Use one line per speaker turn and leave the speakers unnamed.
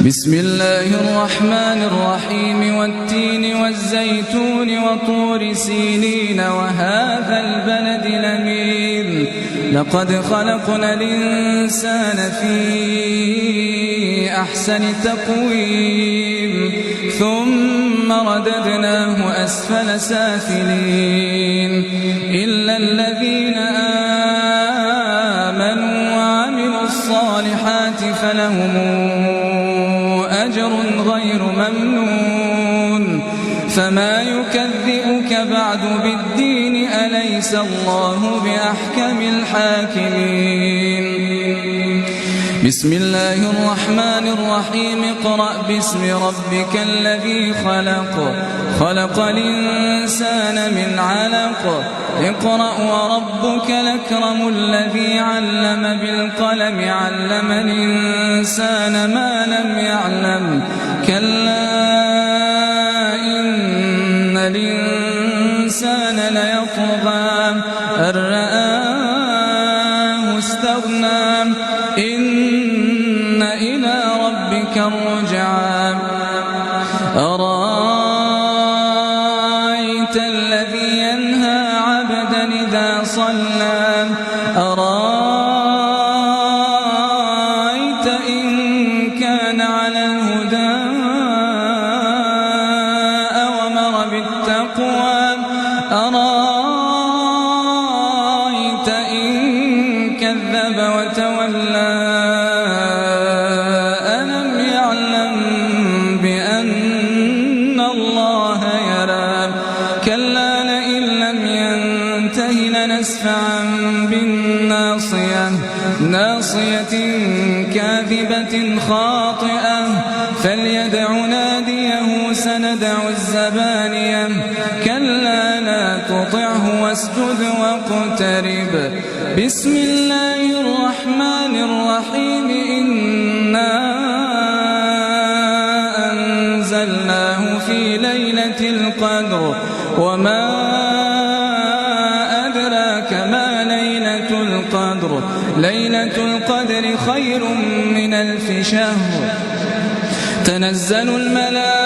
بسم الله الرحمن الرحيم والتين والزيتون وطور سينين وهذا البلد الأمين لقد خلقنا الإنسان في أحسن تقويم ثم رددناه أسفل سافلين إلا الذين آمنوا وعملوا الصالحات فلهم أجر غير ممنون فما يكذبك بعد بالدين أليس الله بأحكم الحاكمين بسم الله الرحمن الرحيم اقرأ باسم ربك الذي خلق خلق الإنسان من علق اقرأ وربك الأكرم الذي علم بالقلم علم الإنسان ما لم يعلم كلا إن الإنسان ليطغى أن رآه استغنى إن إلى ربك الرجعى أرأيت الذي ينهى عبدا إذا صلى أرأيت إن كان على الهدى أوامر بالتقوى أرأيت إن كذب وتولى ألم يعلم بأن الله يرى كلا لئن لم ينته لنسفعا بالناصية ناصية كاذبة خاطئة فليدع ناديه سندع الزبانية كلا لا تطعه واسجد واقترب بسم الله الرحمن الرحيم إنا أنزلناه في ليلة القدر وما أدراك ما ليلة القدر ليلة القدر خير من 1000 شهر تنزل الملائكة